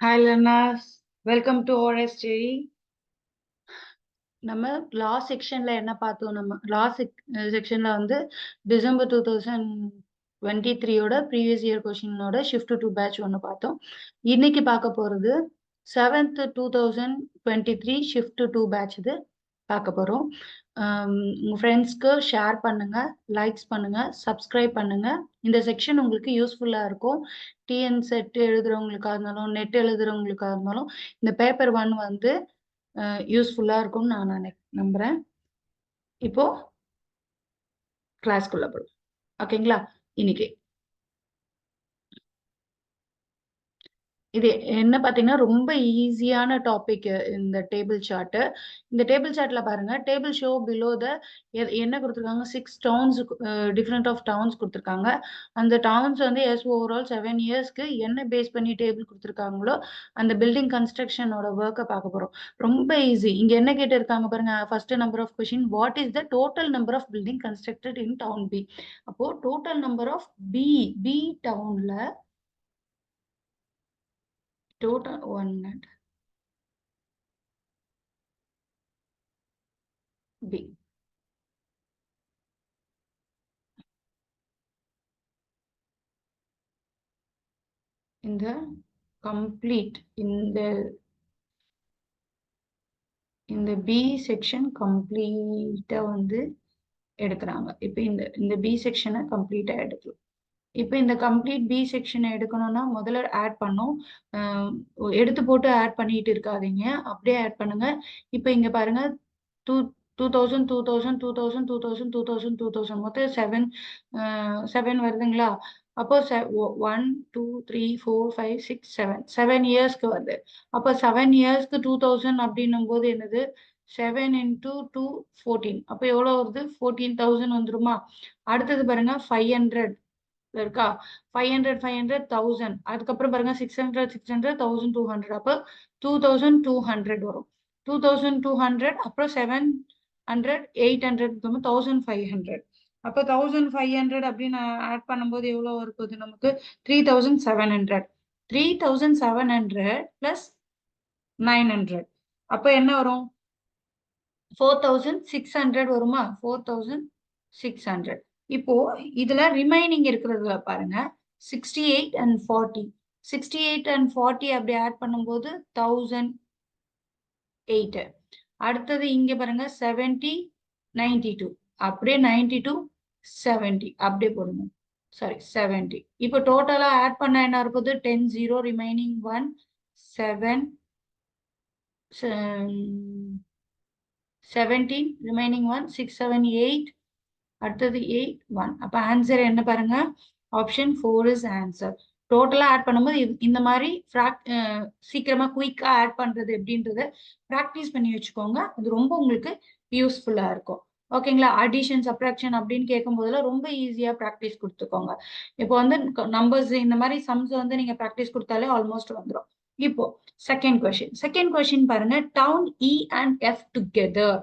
Hi learners, welcome to OSJE. நம்ம last செக்ஷன்ல என்ன பார்த்தோம்? நம்ம லாஸ்ட் செக்ஷன்ல வந்து டிசம்பர் 2023யோட ப்ரீவியஸ் இயர் கொஷினோட ஷிஃப்ட் டு பேட்ச் ஒன்று பார்த்தோம். இன்னைக்கு பார்க்க போறது 7th 2023 ஷிஃப்ட் டு பேட்ச் இது பார்க்க போறோம். உங்க ஃப்ரெண்ட்ஸ்க்கு ஷேர் பண்ணுங்க, லைக்ஸ் பண்ணுங்க, சப்ஸ்கிரைப் பண்ணுங்க. இந்த செக்ஷன் உங்களுக்கு யூஸ்ஃபுல்லா இருக்கும். டிஎன் செட் எழுதுறவங்களுக்கா இருந்தாலும், நெட் எழுதுறவங்களுக்கா இருந்தாலும் இந்த பேப்பர் 1 வந்து யூஸ்ஃபுல்லா இருக்கும்னு நான் நம்புறேன். இப்போ கிளாஸ்க்குள்ள போறோம். ஓகேங்களா? இன்னைக்கு இது என்ன பார்த்தீங்கன்னா ரொம்ப ஈஸியான டாபிக் இந்த டேபிள் சார்ட். இந்த டேபிள் சார்ட்ல பாருங்க, டேபிள் ஷோ பிலோ த என்ன கொடுத்துருக்காங்க? 6 டவுன்ஸ், டிஃப்ரெண்ட் ஆஃப் டவுன்ஸ் கொடுத்துருக்காங்க. அந்த டவுன்ஸ் வந்து ஓவரால் 7 இயர்ஸ்க்கு என்ன பேஸ் பண்ணி டேபிள் கொடுத்துருக்காங்களோ அந்த பில்டிங் கன்ஸ்ட்ரக்ஷனோட ஒர்க்கை பார்க்க போறோம். ரொம்ப ஈஸி. இங்க என்ன கேட்டிருக்காங்க பாருங்க, first number of question, what is the total number of building constructed in town B? அப்போ டோட்டல் நம்பர் ஆஃப் பி டவுன்ல total 1 minute B இந்த complete இந்த B செக்ஷன் கம்ப்ளீட்டா வந்து எடுக்கிறாங்க. இப்போ இந்த B செக்ஷனை கம்ப்ளீட்டா எடுக்கலாம். இப்போ இந்த கம்ப்ளீட் பி செக்ஷனை எடுக்கணும்னா முதல்ல ஆட் பண்ணும். எடுத்து போட்டு ஆட் பண்ணிட்டு இருக்காதீங்க, அப்படியே ஆட் பண்ணுங்க. இப்போ இங்க பாருங்க, 2000 2000 2000 2000 2000 2000 மொத்தம் 7 வருதுங்களா? அப்போ 1 2 3 4 5 6 7 இயர்ஸ்க்கு வருது. அப்போ 7 இயர்ஸ்க்கு 2000 அப்படின்னும் போது என்னது? 7 into 2 14. அப்போ எவ்வளவு வருது? 14,000 வந்துருமா? அடுத்தது பாருங்க, 500 இருக்கா? 500 500 1000. அதுக்கப்புறம் பாருங்க 600 600 1200. அப்போ 2200 வரும். 2200 அப்புறம் 700 800 1500. அப்போ 1500 அப்படின்னு ஆட் பண்ணும்போது எவ்வளவு வருது நமக்கு? 3700. 3700 பிளஸ் 900. அப்போ என்ன வரும்? 4600 வருமா? 4600. இப்போ இதுல ரிமைனிங் இருக்கிறதுல பாருங்க, 68 and 40. 68 and 40 அப்படி ஆட் பண்ணும்போது 1008. அடுத்தது இங்க பாருங்க 70 92. அப்படியே 92 70 அப்படியே போடுங்க. சாரி 70. இப்போ டோட்டலா ஆட் பண்ண என்ன இருக்குது? 10 0 ரிமைனிங் 1 7 17 ரிமைனிங் 1 6 7 8. அடுத்தது 8 1. அப்ப ஆன்சர் என்ன பாருங்க? Option 4 is answer. டோட்டலா ஆட் பண்ணும்போது இந்த மாதிரி சீக்கிரமா குயிக்கா ஆட் பண்றது எப்படின்றத ப்ராக்டிஸ் பண்ணி வச்சுக்கோங்க. அது ரொம்ப உங்களுக்கு யூஸ்ஃபுல்லா இருக்கும். ஓகேங்களா? அடிஷன் சப்ராக்ஷன் அப்படின்னு கேட்கும் போதெல்லாம் ரொம்ப ஈஸியா ப்ராக்டிஸ் கொடுத்துக்கோங்க. இப்போ வந்து நம்பர்ஸ் இந்த மாதிரி சம்ஸ் வந்து நீங்க ப்ராக்டிஸ் கொடுத்தாலே ஆல்மோஸ்ட் வந்துடும். இப்போ செகண்ட் கொஸ்டின் பாருங்க, town E and F together.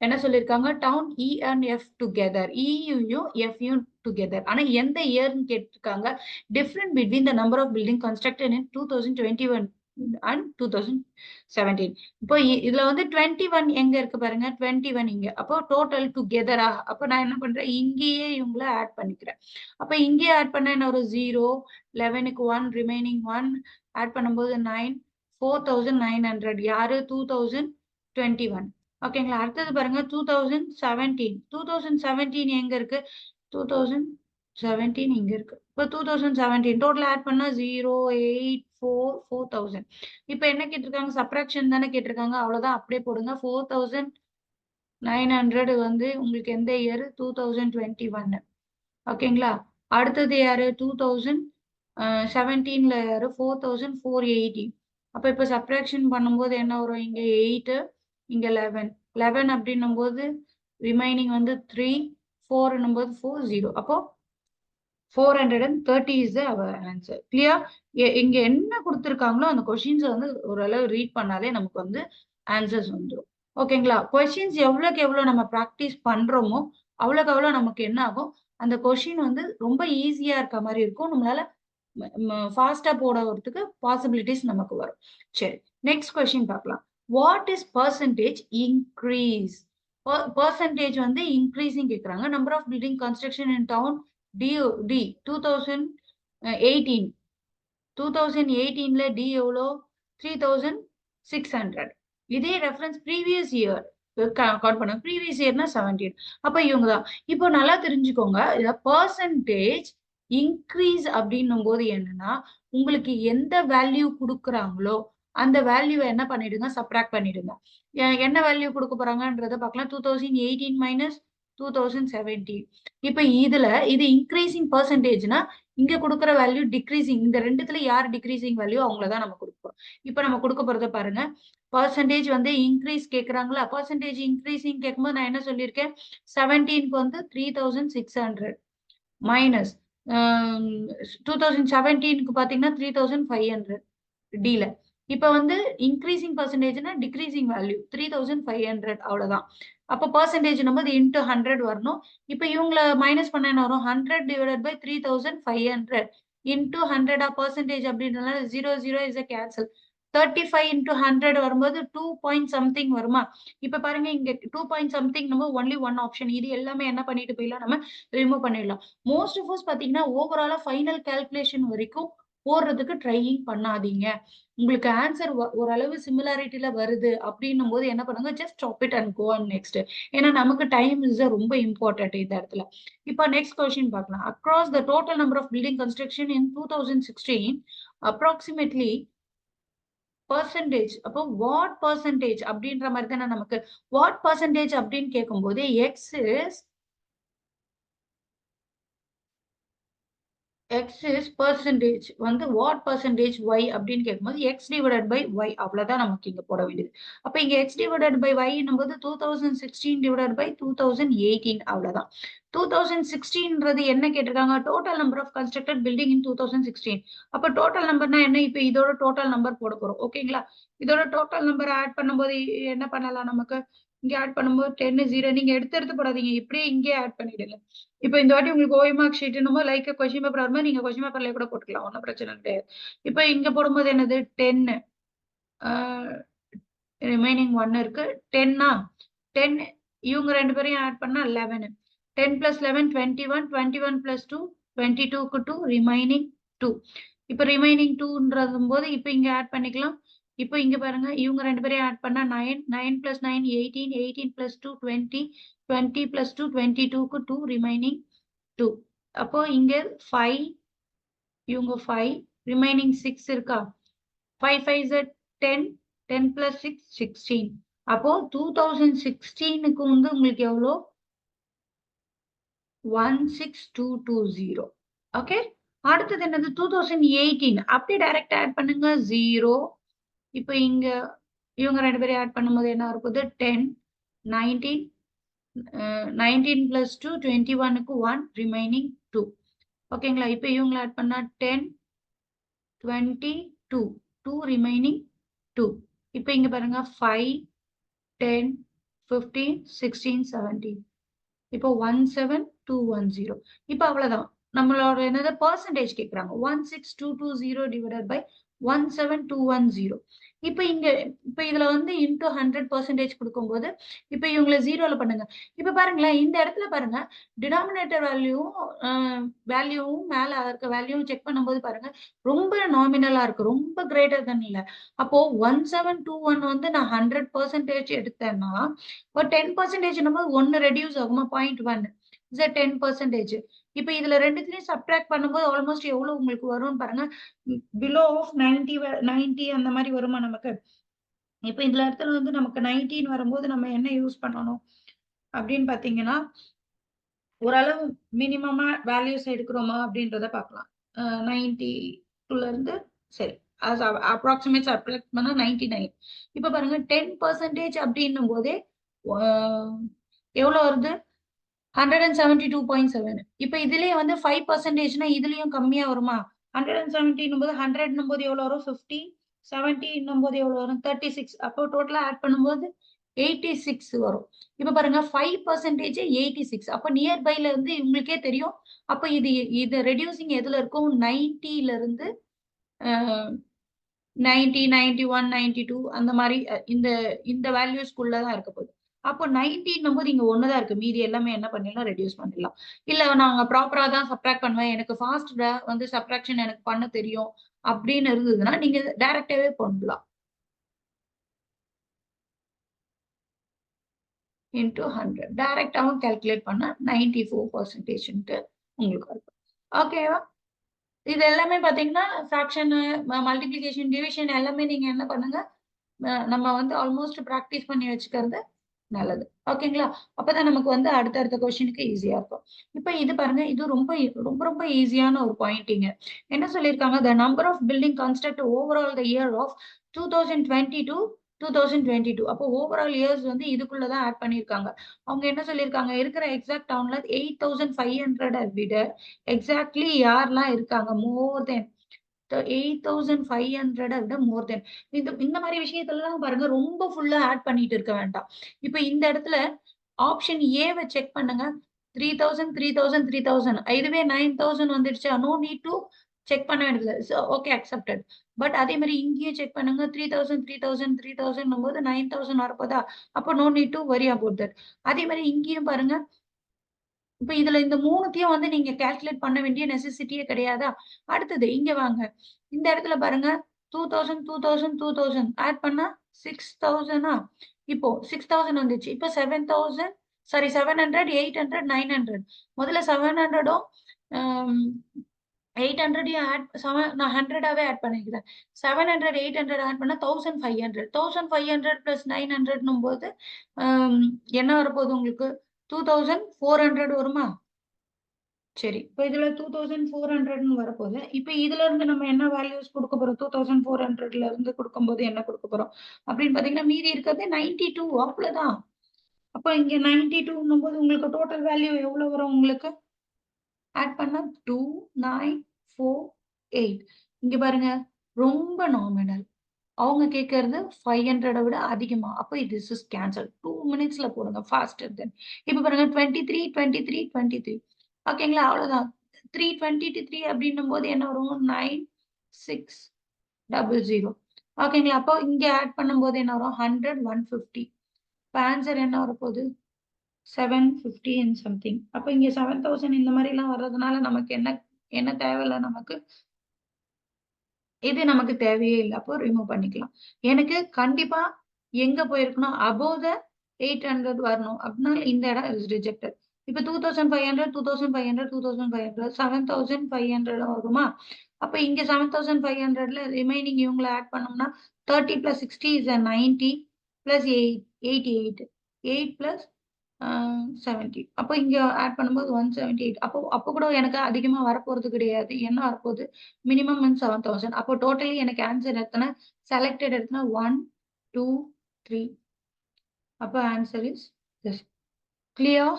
என்ன சொல்லியிருக்காங்க? Town E and F together, இயும் எஃப்யும் டுகெதர். ஆனா எந்த இயர்னு கேட்டிருக்காங்க? Different between the number of building constructed in 2021 and 2017. இப்போ இதுல வந்து 21 எங்க இருக்கு பாருங்க, 21 இங்க. அப்போ டோட்டல் டுகெதரா? அப்போ நான் என்ன பண்றேன், இங்கேயே இவங்கள ஆட் பண்ணிக்கிறேன். அப்ப இங்கேயே ஆட் பண்ண என்ன ஒரு 0, 11க்கு 1 ரிமைனிங் 1 ஆட் பண்ணும்போது 9 4900. யாரு? 2021. ஓகேங்களா? அடுத்தது பாருங்க 2017. 2017 எங்க இருக்கு? 2017 இங்க இருக்கு. இப்போ 2017 டோட்டல் ஆட் பண்ணா 0 8 4 4000. இப்போ என்ன கேட்டிருக்காங்க? சப்ராக்ஷன் தானே கேட்டிருக்காங்க. அவ்வளவுதான், அப்படியே போடுங்க. 4900 வந்து உங்களுக்கு எந்த இயர்? 2021. ஓகேங்களா? அடுத்தது யாரு? 2017ல யாரு? 4480. அப்ப இப்ப சப்ராக்ஷன் பண்ணும்போது என்ன வரும்? இங்க 8, இங்க 11. 11 அப்படின்னும் போது ரிமைனிங் வந்து 3, 4 போது 40. அப்போ 430 இஸ் அவர் ஆன்சர். கிளியர்? இங்க என்ன கொடுத்திருக்காங்களோ அந்த கொஸ்டின்ஸ் வந்து ஓரளவு ரீட் பண்ணாலே நமக்கு வந்து ஆன்சர்ஸ் வந்துடும். ஓகேங்களா? கொஸ்டின்ஸ் எவ்வளவுக்கு எவ்வளவு நம்ம ப்ராக்டிஸ் பண்றோமோ அவ்வளவுக்கு அவ்வளவு நமக்கு என்ன ஆகும்? அந்த கொஸ்டின் வந்து ரொம்ப ஈஸியா இருக்க மாதிரி இருக்கும். நம்மளால ஃபாஸ்டா போடுறதுக்கு பாசிபிலிட்டிஸ் நமக்கு வரும். சரி, நெக்ஸ்ட் கொஸ்டின் பார்க்கலாம். What is percentage increase? Percentage வந்து இன்க்ரீசிங் கேட்குறாங்க. Number of building construction in town D 2018 2018ல டி எவ்வளோ? 3600. இதே ரெஃபரன்ஸ் ப்ரீவியஸ் இயர் கவுண்ட் பண்ண, ப்ரீவியஸ் இயர்னா 17. அப்ப இவங்க தான். இப்போ நல்லா தெரிஞ்சுக்கோங்க, பர்சன்டேஜ் இன்க்ரீஸ் அப்படின்னும் போது என்னன்னா, உங்களுக்கு எந்த வேல்யூ கொடுக்குறாங்களோ அந்த வேல்யூவை என்ன பண்ணிடுங்க, சப்ராக்ட் பண்ணிடுங்க. என்ன வேல்யூ கொடுக்க போறாங்கன்றத பார்க்கலாம். 2018 மைனஸ் 2017. இப்ப இதுல இது இன்க்ரீசிங் பர்சன்டேஜ்னா இங்க கொடுக்குற வேல்யூ டிக்ரீசிங். இந்த ரெண்டுத்துல யார் டிக்ரீசிங் வேல்யூ அவங்கள தான் நம்ம கொடுப்போம். இப்ப நம்ம கொடுக்க போறத பாருங்க. பர்சன்டேஜ் வந்து இன்க்ரீஸ் கேட்கறாங்களா? பர்சன்டேஜ் இன்க்ரீசிங் கேட்கும்போது நான் என்ன சொல்லியிருக்கேன்? 17க்கு வந்து 3600 மைனஸ் 2017க்கு பாத்தீங்கன்னா 3500 டில. இப்ப வந்து இன்க்ரீசிங் பர்சன்டேஜ்னா டிக்ரீசிங் வேல்யூ 3500 அவ்வளவுதான். அப்ப பர்சன்டேஜ் நம்ம இன்டூ 100 வரணும். இப்ப இவங்கள மைனஸ் பண்ண என்ன வரும்? 100 டிவைடட் பை 3500 இன்டூ 100 பர்சன்டேஜ் அப்படின்றதுனால 0 இஸ் அ கேன்சல். 35 இன்டூ 100 வரும்போது 2 பாயிண்ட் சம்திங் வருமா? இப்ப பாருங்க, இங்க 2 பாயிண்ட் சம்திங் நம்ம ஒன்லி ஒன் ஆப்ஷன். இது எல்லாமே என்ன பண்ணிட்டு போயிடலாம், நம்ம ரிமூவ் பண்ணிடலாம். மோஸ்ட் ஆஃப் us பாத்தீங்கன்னா ஓவராலா ஃபைனல் கால்குலேஷன் வரைக்கும் போடுறதுக்கு ட்ரையிங் பண்ணாதீங்க. உங்களுக்கு ஆன்சர் ஓரளவு சிமிலாரிட்டியில வருது அப்படின்னும் போது என்ன பண்ணுங்க, just stop it and go and next. ஏன்னா நமக்கு டைம் இஸ் ரொம்ப இம்பார்ட்டன்ட் இந்த இடத்துல. இப்போ நெக்ஸ்ட் கொஸ்டின் பார்க்கலாம். Across the total number of building construction in 2016 approximately percentage. அப்போ வாட் பர்சன்டேஜ் அப்படின்ற மாதிரி தானே நமக்கு. வாட் பர்சன்டேஜ் அப்படின்னு கேட்கும்போது எக்ஸ் is percentage வந்து what percentage y அப்படின்னு கேட்கும்போது x divided by y அவ்வளவுதான் நமக்கு இங்க போட வேண்டியது. அப்ப இங்க x divided by y என்னும்போது 2016 divided by 2018 அவ்வளவுதான். 2016ன்றது என்ன கேட்டிருக்காங்க? Total number of constructed building in 2016. அப்ப டோட்டல் நம்பர்னா என்ன? இப்ப இதோட டோட்டல் நம்பர் போட போறோம். ஓகேங்களா? இதோட டோட்டல் நம்பர் ஆட் பண்ணும்போது என்ன பண்ணலாம் நமக்கு? இங்க ஆட் பண்ணும்போது 10 0. நீங்க எடுத்து போடாதீங்க, இப்படியே இங்கே ஆட் பண்ணிடுங்க. இப்போ இந்த வாட்டி உங்களுக்கு ஓய் மார்க் ஷீட் என்னமோ லைக் கொஸ்டின் பேப்பர் வரும்போது நீங்க கொஸ்டின் பேப்பர்ல கூட போட்டுக்கலாம், ஒன்றும் பிரச்சனை கிடையாது. இப்போ இங்க போடும்போது என்னது 10 ரிமைனிங் 1 இருக்கு. 10 இவங்க ரெண்டு பேரையும் ஆட் பண்ணா 11. 10 plus 11 21. 21 plus 2 22க்கு 2 remaining 2. இப்போ ரிமைனிங் 2ன்றது போது இப்போ இங்க ஆட் பண்ணிக்கலாம். இப்போ இங்க பாருங்க, இவங்க ரெண்டு பேரையும் ஆட் பண்ணா 9. 9 plus 9 18. 18 plus 2 20. 20 plus 2 22க்கு 2 remaining 2. அப்போ இங்க 5, இவங்க 5 ரிமைனிங் 6 இருக்கா? 5 5 is 10. 10 plus 6 16. அப்போ 2016க்கு வந்து உங்களுக்கு எவ்வளோ? 16220. ஓகே. அடுத்தது என்னது? 2018. அப்படியே டைரக்ட் ஆட் பண்ணுங்க 0. இப்போ இங்க இவங்க ரெண்டு பேரும் ஆட் பண்ணும்போது என்ன இருக்குது? 10 19 19 plus 2 21க்கு 1 ரிமைனிங் 2. ஓகேங்களா? இப்போ இவங்களை ஆட் பண்ணா 10 22 2 ரிமைனிங் 2. இப்போ இங்க பாருங்க 5 10 15 16 17. இப்போ 17210. இப்போ அவ்வளவுதான். நம்மளோட என்னது பர்சன்டேஜ் கேட்குறாங்க. 16220 டிவைடட் பை 17210. இப்போ இதுல வந்து இன்டூ 100% கொடுக்கும்போது இப்போ இவங்களை 0ல பண்ணுங்க. இப்போ பாருங்களேன், இந்த இடத்துல பாருங்க, டினாமினேட்டர் வேல்யூவும் மேல இருக்க வேல்யூவும் செக் பண்ணும்போது பாருங்க ரொம்ப நாமினலா இருக்கு, ரொம்ப கிரேட்டர் தன் இல்ல. அப்போ 1721 வந்து நான் 100% எடுத்தேன்னா ஒரு 10% நம்ம ஒன்னு ரெடியூஸ் ஆகுமா? 0.1 இஸ் 10%. இப்ப இதுல ரெண்டுத்தையும் சப்ட்ராக்ட் பண்ணும்போது ஆல்மோஸ்ட் எவ்வளவு உங்களுக்கு வரும்னு பாருங்க. பிலோ ஆஃப் 90 அந்த மாதிரி வருமா நமக்கு? இப்ப இந்த இடத்துல வந்து நமக்கு 19 வரும்போது நம்ம என்ன யூஸ் பண்ணணும் அப்படின்னு பாத்தீங்கன்னா, ஓரளவு மினிமமா வேல்யூஸ் எடுக்கிறோமா அப்படின்றத பார்க்கலாம். 92ல இருந்து சரி அப்ராக்சிமேட் சப்ட்ராக்ட் பண்ணா 99. இப்ப பாருங்க 10% அப்படின்னும் போதே எவ்வளவு வருது? 172.7. இப்ப இதுலயே வந்து 5%னா இதுலயும் கம்மியா வருமா? 170 போது 100 போது எவ்வளவு வரும்? 50. 70 போது எவ்வளவு வரும்? 36. அப்போ டோட்டலா ஆட் பண்ணும்போது 86 வரும். இப்ப பாருங்க 5% 86. அப்ப நியர்பைல இருந்து உங்களுக்கே தெரியும். அப்ப இது ரெடியூசிங் எதுல இருக்கும்? 90ல இருந்து 90, 91, 92 அந்த மாரி இந்த இந்த வேல்யூஸ்க்குள்ள தான் இருக்க போகுது. அப்போ 90ன்னும் போது இங்க 1 தான் இருக்கு. மீதி எல்லாமே என்ன பண்ணிடலாம்? ரெடியூஸ் பண்ணிடலாம். இல்ல நாங்க ப்ராப்பரா தான் சப்ட்ராக்ட் பண்ணுவேன். எனக்கு ஃபாஸ்ட்டா வந்து சப்ட்ராக்ஷன் எனக்கு பண்ண தெரியும். அப்படின்னு இருந்ததுன்னா, நீங்க டைரக்டாவே பண்ணலாம். இன்டூ 100 டைரக்டாவும் கால்குலேட் பண்ணா 94%ன்ட்டு உங்களுக்கு இருக்கும். ஓகேவா? இது எல்லாமே பார்த்தீங்கன்னா, ஃபிராக்ஷனு, மல்டிப்ளிகேஷன், டிவிஷன் எல்லாமே நீங்க என்ன பண்ணுங்க, நம்ம வந்து ஆல்மோஸ்ட் பிராக்டிஸ் பண்ணி வச்சுக்கிறது நல்லது. ஓகேங்களா? அப்பதான் நமக்கு வந்து அடுத்தடுத்த கொஸ்டினுக்கு ஈஸியா இருக்கும். இப்ப இது பாருங்க, இது ரொம்ப ரொம்ப ரொம்ப ஈஸியான ஒரு பாயிண்டிங்க. என்ன சொல்லியிருக்காங்க? "The number of building construct overall the year of 2022, 2022." அப்போ ஓவரால் இயர்ஸ் வந்து இதுக்குள்ள தான் ஆட் பண்ணியிருக்காங்க. அவங்க என்ன சொல்லியிருக்காங்க? இருக்கிற எக்ஸாக்ட் டவுன்ல 8500 விட எக்ஸாக்ட்லி யாரெல்லாம் இருக்காங்க? மோர் தென் 8500 விட மோர் தென். இந்த மாரி விஷயத்துலலாம் பாருங்க ரொம்ப ஃபுல்லா ஆட் பண்ணிட்டு இருக்க வேண்டாம். இப்ப இந்த இடத்துல ஆப்ஷன் ஏவ செக் பண்ணுங்க. 3000, 3000, 3000 இதுவே 9000 வந்துடுச்சா? நோ நீட் டூ செக் பண்ண வேண்டியதில்ல. So okay accepted. பட் அதே மாரி இங்கேயும் செக் பண்ணுங்க. 3000, 3000, 3000ன்னும்போது 9000 வரப்போதா? அப்ப no need to worry about that. அதே மாரி இங்கேயும் பாருங்க. இப்ப இதுல இந்த 3த்தையும் வந்து நீங்க கால்குலேட் பண்ண வேண்டிய நெசசிட்டியே கிடையாதா? அடுத்தது இங்க வாங்க. இந்த இடத்துல பாருங்க 2000, 2000, 2000 ஆட் பண்ணா 6000 இப்போ 6000 வந்துச்சு. இப்ப 7000 சாரி 700, 800, 900 முதல்ல 700ம் 800யும் நான் 100ஆவே ஆட் பண்ணிக்கிறேன். 700, 800 ஆட் பண்ணா 1500. 1500 பிளஸ் 900ன்னும் போது என்ன வரப்போகுது உங்களுக்கு? 2400 வருமா? சரி. இப்ப இதுல 2400ன்னு வரப்போது. இப்ப இதுல இருந்து நம்ம என்ன வேல்யூஸ் குடுக்க போறோம்? 2400ல இருந்து குடுக்கும்போது என்ன குடுக்க போறோம்? அப்படின்னு பார்த்தீங்கன்னா, மீதி இருக்கிறது 92 அவ்வளோதான். அப்ப இங்க 92ன்னும் போது உங்களுக்கு டோட்டல் வேல்யூ எவ்வளவு வரும் உங்களுக்கு? ஆட் பண்ணா 2948. இங்க பாருங்க. ரொம்ப நாமினல். அவங்க கேட்கறது 500 விட அதிகமா. அப்ப திஸ் இஸ் கேன்சல். 2 மினிட்ஸ்ல போடுங்க. Faster than. இப்ப பாருங்க 23, 23, 23. ஓகேங்களா? அவ்வளவுதான். 323 அப்படின்னும்போது என்ன வரும்? 9600. ஓகேங்களா? அப்போ இங்க ஆட் பண்ணும்போது என்ன வரும்? 100, 150. இப்ப ஆன்சர் என்ன வரப்போகுது? 750 அண்ட் சம்திங். அப்ப இங்க 7000 இந்த மாரி எல்லாம் வர்றதுனால நமக்கு என்ன என்ன தேவையில்ல நமக்கு? இது நமக்கு தேவையே இல்ல. அப்போ ரிமூவ் பண்ணிக்கலாம். எனக்கு கண்டிப்பா எங்க போயிருக்கணும்? அபோவ் த 800 வரணும். அப்படின்னா இந்த இடம் இஸ் ரிஜெக்டட். இப்ப 2500, 2500, 2500, 7500 வருமா? அப்ப இங்க 7500ல ரிமைனிங் இவங்கள ஆட் பண்ணோம்னா 30 பிளஸ் 60 இஸ் 90 பிளஸ் 88. 8 பிளஸ் 70. அப்போ இங்க ஆட் பண்ணும்போது 178. அப்போ கூட எனக்கு அதிகமா வரப்போறது கிடையாது. என்ன வரப்போகுது? மினிமம் 7000. அப்போ டோட்டலி எனக்கு ஆன்சர் எத்தன? செலக்டட் எத்தன? 1, 2, 3. அப்போ answer is this. Clear?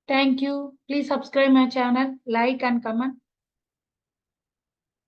Thank you. Please subscribe my channel, like and comment.